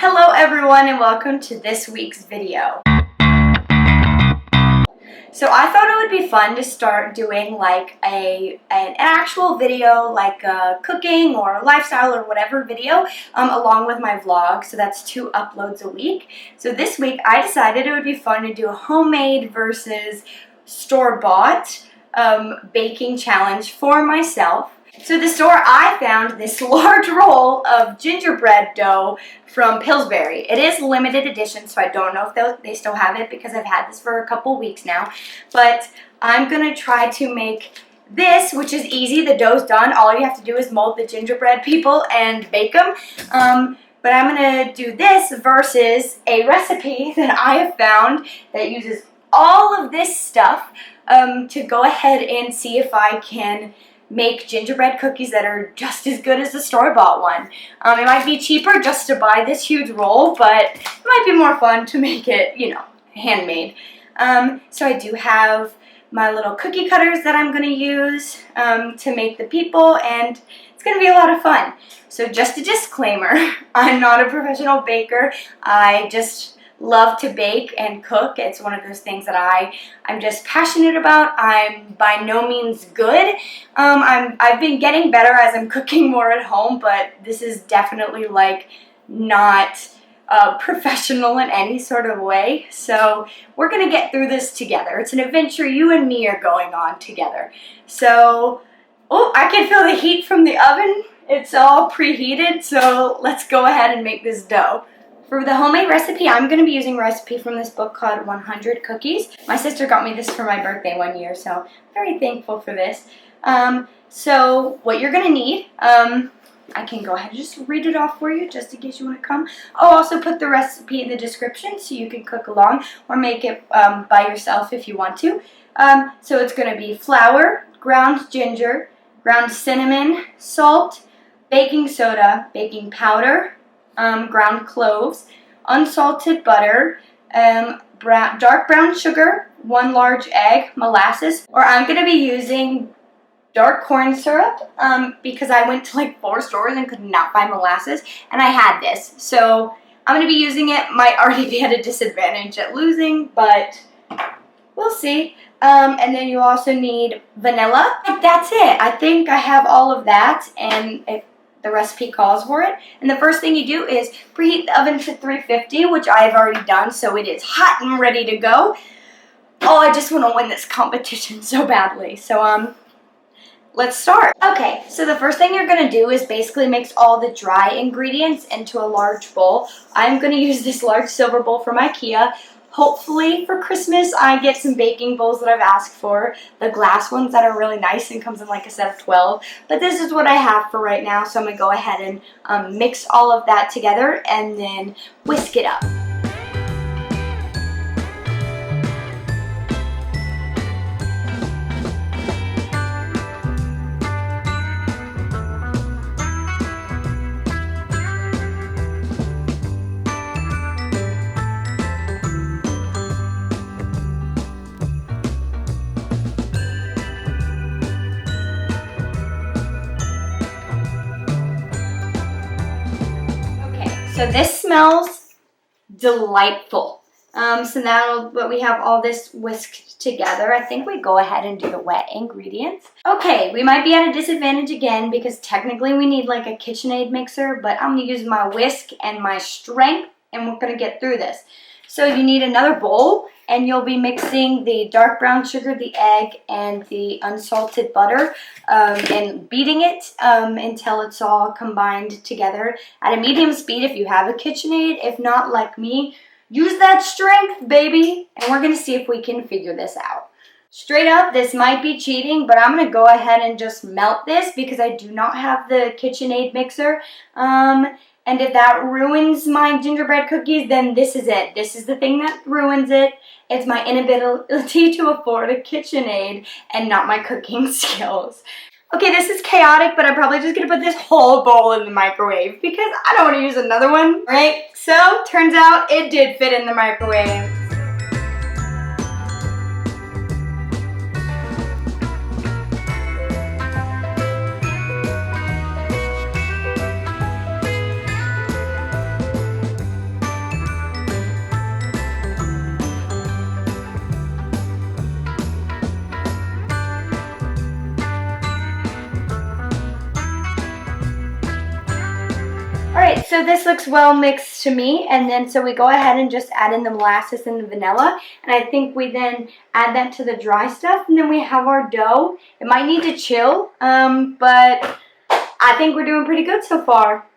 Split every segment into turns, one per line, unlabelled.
Hello everyone and welcome to this week's video. So I thought it would be fun to start doing like an actual video, like a cooking or lifestyle or whatever video, along with my vlog. So that's 2 uploads a week. So this week I decided it would be fun to do a homemade versus store-bought baking challenge for myself. So at the store I found this large roll of gingerbread dough from Pillsbury. It is limited edition, so I don't know if they still have it because I've had this for a couple weeks now. But I'm going to try to make this, which is easy. The dough's done. All you have to do is mold the gingerbread people and bake them. But I'm going to do this versus a recipe that I have found that uses all of this stuff to go ahead and see if I can make gingerbread cookies that are just as good as the store-bought one. It might be cheaper just to buy this huge roll, but it might be more fun to make it, you know, handmade. So I do have my little cookie cutters that I'm going to use to make the people, and it's going to be a lot of fun. So just a disclaimer, I'm not a professional baker. I just love to bake and cook. It's one of those things that I'm just passionate about. I'm by no means good. I've been getting better as I'm cooking more at home, but this is definitely like not professional in any sort of way. So we're gonna get through this together. It's an adventure you and me are going on together. So, oh, I can feel the heat from the oven. It's all preheated, so let's go ahead and make this dough. For the homemade recipe, I'm going to be using a recipe from this book called 100 Cookies. My sister got me this for my birthday one year, so I'm very thankful for this. So what you're going to need, I can go ahead and just read it off for you just in case you want to come. I'll also put the recipe in the description so you can cook along or make it by yourself if you want to. So it's going to be flour, ground ginger, ground cinnamon, salt, baking soda, baking powder, ground cloves, unsalted butter, dark brown sugar, 1 large egg, molasses, or I'm going to be using dark corn syrup because I went to like 4 stores and could not find molasses, and I had this. So I'm going to be using it. Might already be at a disadvantage at losing, but we'll see. And then you also need vanilla. That's it. I think I have all of that, and the recipe calls for it. And the first thing you do is preheat the oven to 350, which I have already done, so it is hot and ready to go. Oh, I just want to win this competition so badly. So, let's start. Okay, so the first thing you're going to do is basically mix all the dry ingredients into a large bowl. I'm going to use this large silver bowl from IKEA. Hopefully for Christmas I get some baking bowls that I've asked for, the glass ones that are really nice and comes in like a set of 12. But this is what I have for right now, so I'm going to go ahead and mix all of that together and then whisk it up. So this smells delightful. So now that we have all this whisked together, I think we go ahead and do the wet ingredients. Okay, we might be at a disadvantage again because technically we need like a KitchenAid mixer, but I'm going to use my whisk and my strength, and we're going to get through this. So you need another bowl, and you'll be mixing the dark brown sugar, the egg, and the unsalted butter, and beating it until it's all combined together at a medium speed if you have a KitchenAid. If not, like me, use that strength, baby, and we're going to see if we can figure this out. Straight up, this might be cheating, but I'm going to go ahead and just melt this because I do not have the KitchenAid mixer. And if that ruins my gingerbread cookies, then this is it. This is the thing that ruins it. It's my inability to afford a KitchenAid and not my cooking skills. Okay, this is chaotic, but I'm probably just going to put this whole bowl in the microwave because I don't want to use another one. Right? So, turns out it did fit in the microwave. so this looks well mixed to me, and then so we go ahead and just add in the molasses and the vanilla, and I think we then add that to the dry stuff, and then we have our dough. It might need to chill, but I think we're doing pretty good so far.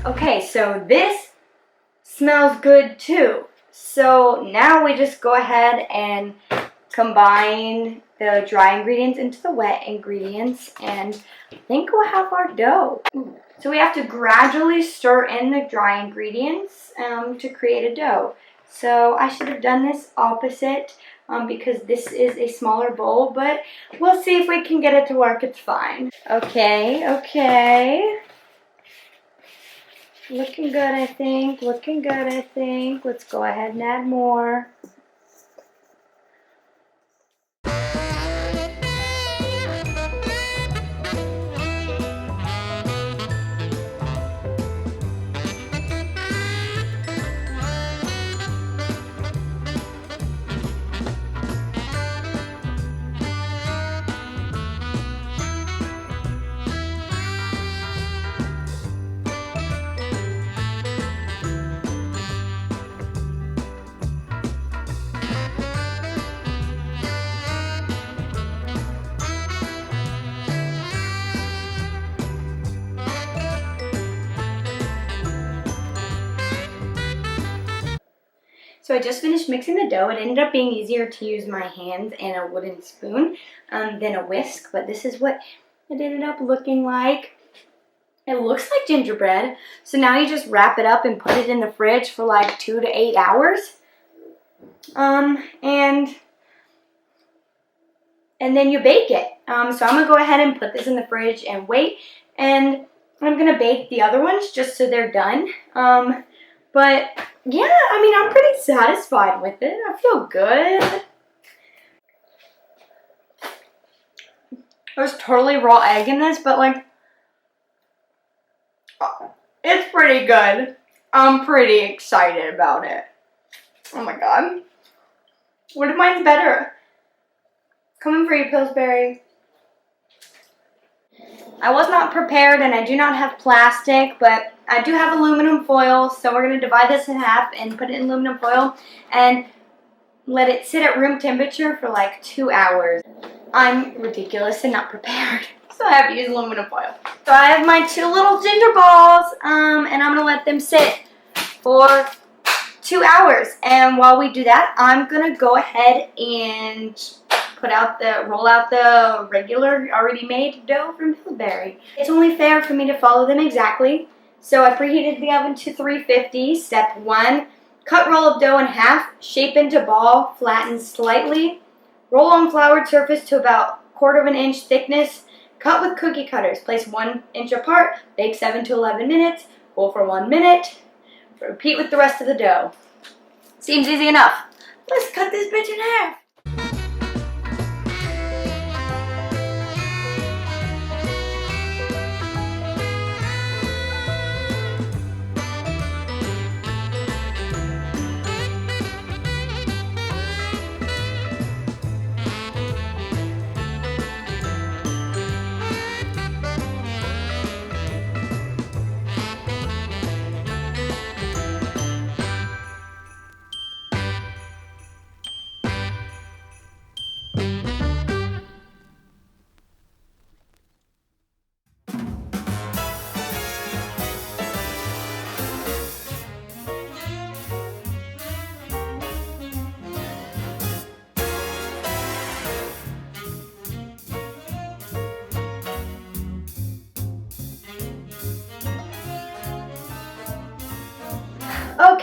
Okay, so this smells good too. So now we just go ahead and combine the dry ingredients into the wet ingredients, and I think we'll have our dough. So we have to gradually stir in the dry ingredients to create a dough. So I should have done this opposite because this is a smaller bowl, but we'll see if we can get it to work. It's fine. Okay. Looking good, I think. Looking good, I think. Let's go ahead and add more. So I just finished mixing the dough. It ended up being easier to use my hands and a wooden spoon than a whisk, but this is what it ended up looking like. It looks like gingerbread. So now you just wrap it up and put it in the fridge for like 2 to 8 hours. And then you bake it. So I'm going to go ahead and put this in the fridge and wait. And I'm going to bake the other ones just so they're done. But yeah, I mean, I'm pretty satisfied with it. I feel good. There's totally raw egg in this, but like, it's pretty good. I'm pretty excited about it. Oh my god. What if mine's better? Coming for you, Pillsbury. I was not prepared and I do not have plastic, but I do have aluminum foil, so we're going to divide this in half and put it in aluminum foil and let it sit at room temperature for like 2 hours. I'm ridiculous and not prepared, so I have to use aluminum foil. So I have my 2 little ginger balls, and I'm going to let them sit for 2 hours. And while we do that, I'm going to go ahead and roll out the regular already made dough from Pillsbury. It's only fair for me to follow them exactly. So I preheated the oven to 350. Step 1, cut roll of dough in half, shape into ball, flatten slightly. Roll on floured surface to about 1/4 inch thickness. Cut with cookie cutters. Place 1 inch apart. Bake 7 to 11 minutes. Cool for 1 minute. Repeat with the rest of the dough. Seems easy enough. Let's cut this bitch in half.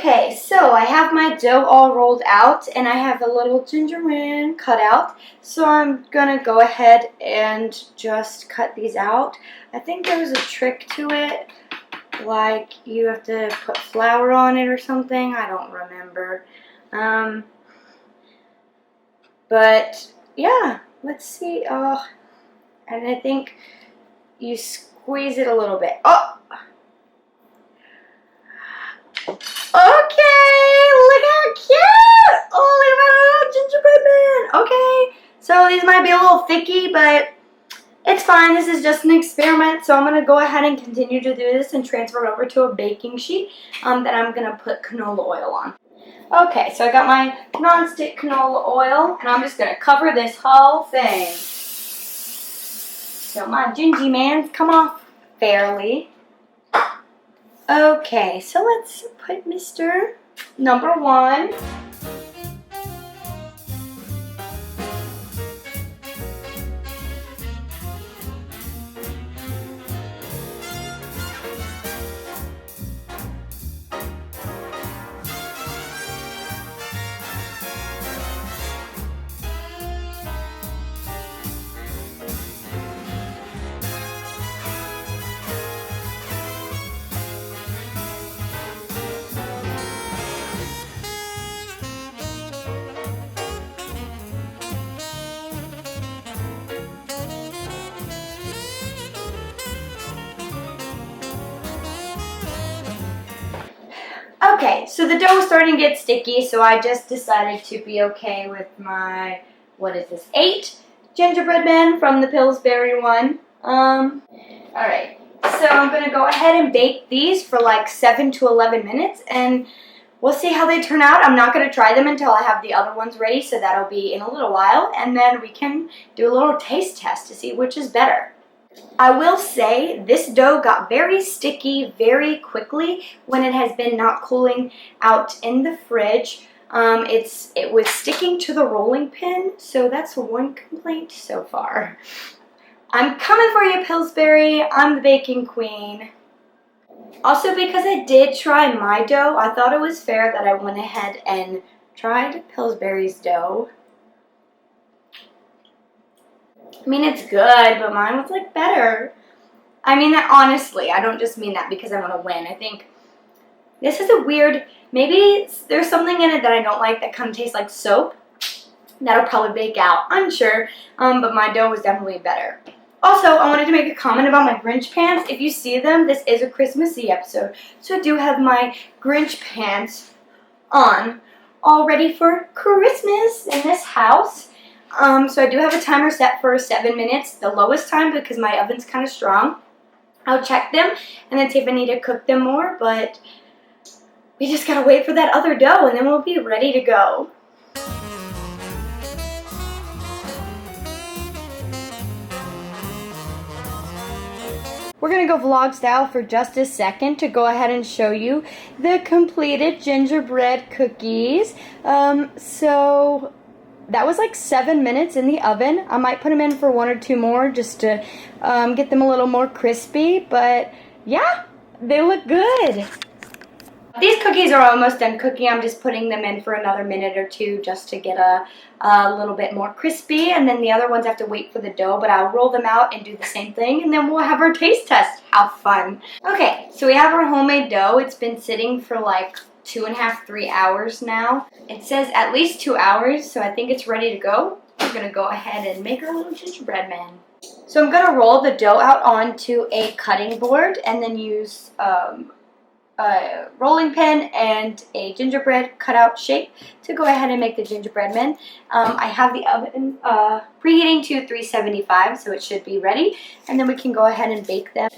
Okay, so I have my dough all rolled out and I have a little gingerbread cut out. So I'm gonna go ahead and just cut these out. I think there's a trick to it, like you have to put flour on it or something. I don't remember. But yeah, let's see. Oh, and I think you squeeze it a little bit. Oh! Okay, look how cute! Oh, look at my little gingerbread man. Okay, so these might be a little thicky, but it's fine. This is just an experiment, so I'm going to go ahead and continue to do this and transfer it over to a baking sheet that I'm going to put canola oil on. Okay, so I got my non-stick canola oil, and I'm just going to cover this whole thing. So my gingy man's come off fairly. Okay, so let's put Mr. Number 1. Okay, so the dough is starting to get sticky, so I just decided to be okay with my, 8 gingerbread men from the Pillsbury one. Alright, so I'm going to go ahead and bake these for like 7 to 11 minutes, and we'll see how they turn out. I'm not going to try them until I have the other ones ready, so that'll be in a little while, and then we can do a little taste test to see which is better. I will say this dough got very sticky very quickly when it has been not cooling out in the fridge. It was sticking to the rolling pin, so that's one complaint so far. I'm coming for you, Pillsbury. I'm the baking queen. Also, because I did try my dough, I thought it was fair that I went ahead and tried Pillsbury's dough. I mean, it's good, but mine was, like, better. I mean that honestly. I don't just mean that because I want to win. I think this is a weird, maybe there's something in it that I don't like that kind of tastes like soap. That'll probably bake out. Unsure, but my dough was definitely better. Also, I wanted to make a comment about my Grinch pants. If you see them, this is a Christmassy episode. So I do have my Grinch pants on, all ready for Christmas in this house. So I do have a timer set for 7 minutes, the lowest time because my oven's kind of strong. I'll check them and then see if I need to cook them more, but we just gotta wait for that other dough and then we'll be ready to go. We're going to go vlog style for just a second to go ahead and show you the completed gingerbread cookies. So that was like 7 minutes in the oven. I might put them in for 1 or 2 more just to get them a little more crispy. But yeah, they look good. These cookies are almost done cooking. I'm just putting them in for another minute or 2 just to get a little bit more crispy. And then the other ones have to wait for the dough, but I'll roll them out and do the same thing. And then we'll have our taste test. How fun. Okay, so we have our homemade dough. It's been sitting for like 2.5, 3 hours now. It says at least 2 hours, so I think it's ready to go. We're going to go ahead and make our little gingerbread man. So I'm going to roll the dough out onto a cutting board and then use a rolling pin and a gingerbread cutout shape to go ahead and make the gingerbread man. I have the oven preheating to 375, so it should be ready, and then we can go ahead and bake them.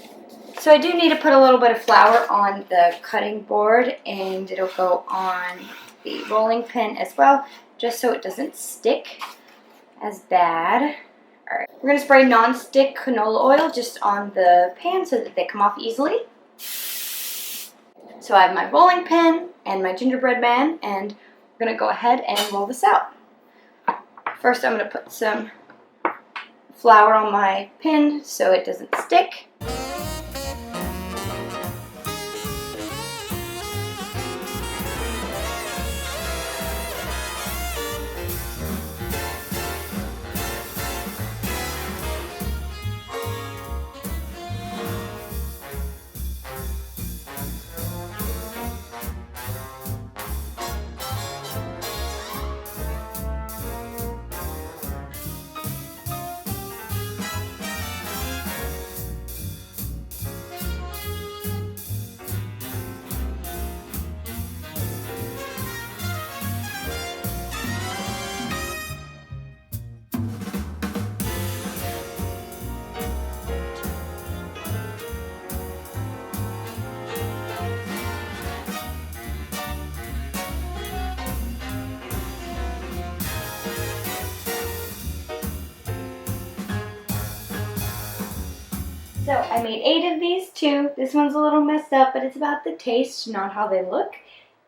So I do need to put a little bit of flour on the cutting board, and it'll go on the rolling pin as well, just so it doesn't stick as bad. Alright, we're going to spray non-stick canola oil just on the pan so that they come off easily. So I have my rolling pin and my gingerbread man, and we're going to go ahead and roll this out. First I'm going to put some flour on my pin so it doesn't stick. So I made 8 of these too. This one's a little messed up, but it's about the taste, not how they look.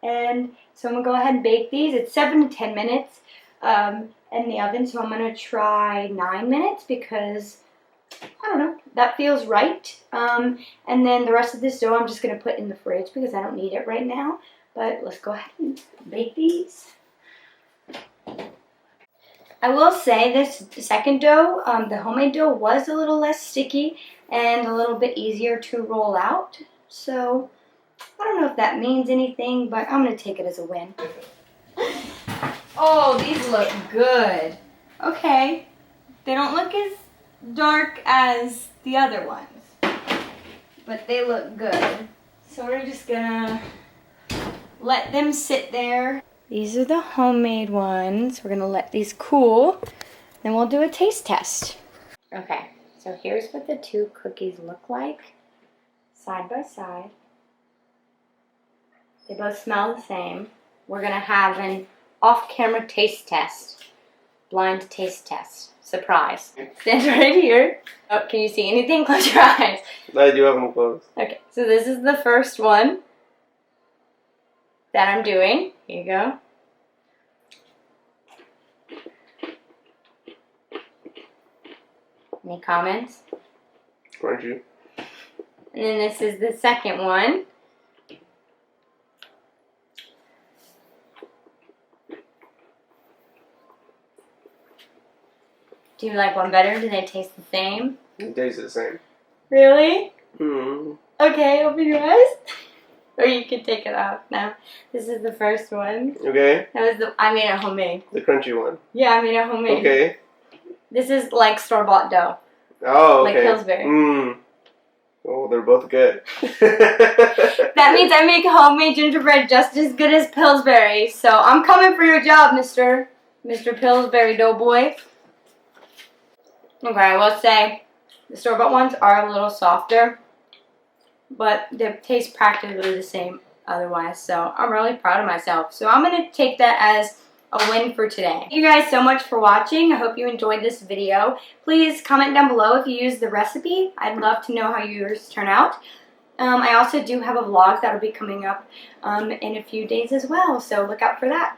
And so I'm going to go ahead and bake these. It's 7 to 10 minutes in the oven, so I'm going to try 9 minutes because, I don't know, that feels right. And then the rest of this dough I'm just going to put in the fridge because I don't need it right now. But let's go ahead and bake these. I will say this second dough, the homemade dough, was a little less sticky and a little bit easier to roll out. So I don't know if that means anything, but I'm going to take it as a win. Oh, these look good. Okay. They don't look as dark as the other ones, but they look good. So we're just going to let them sit there. These are the homemade ones. We're going to let these cool. Then we'll do a taste test. Okay, so here's what the 2 cookies look like side by side. They both smell the same. We're going to have an off-camera taste test. Blind taste test. Surprise. Stand right here. Oh, can you see anything? Close your eyes.
I do have them closed.
Okay, so this is the first one that I'm doing. Here you go. Any comments?
Crunchy.
And then this is the second one. Do you like one better? Do they taste the same?
It tastes the same.
Really?
Mm-hmm.
Okay, open your eyes. Or you can take it off now. This is the first one.
Okay.
I made it homemade.
The crunchy one.
Yeah, I made it homemade.
Okay.
This is like store-bought dough.
Oh, okay.
Like Pillsbury.
Mm. Oh, they're both good.
That means I make homemade gingerbread just as good as Pillsbury. So I'm coming for your job, Mr. Pillsbury Doughboy. Okay, I will say the store-bought ones are a little softer, but they taste practically the same otherwise. So I'm really proud of myself. So I'm going to take that as a win for today. Thank you guys so much for watching. I hope you enjoyed this video. Please comment down below if you use the recipe. I'd love to know how yours turn out. I also do have a vlog that will be coming up in a few days as well, so look out for that.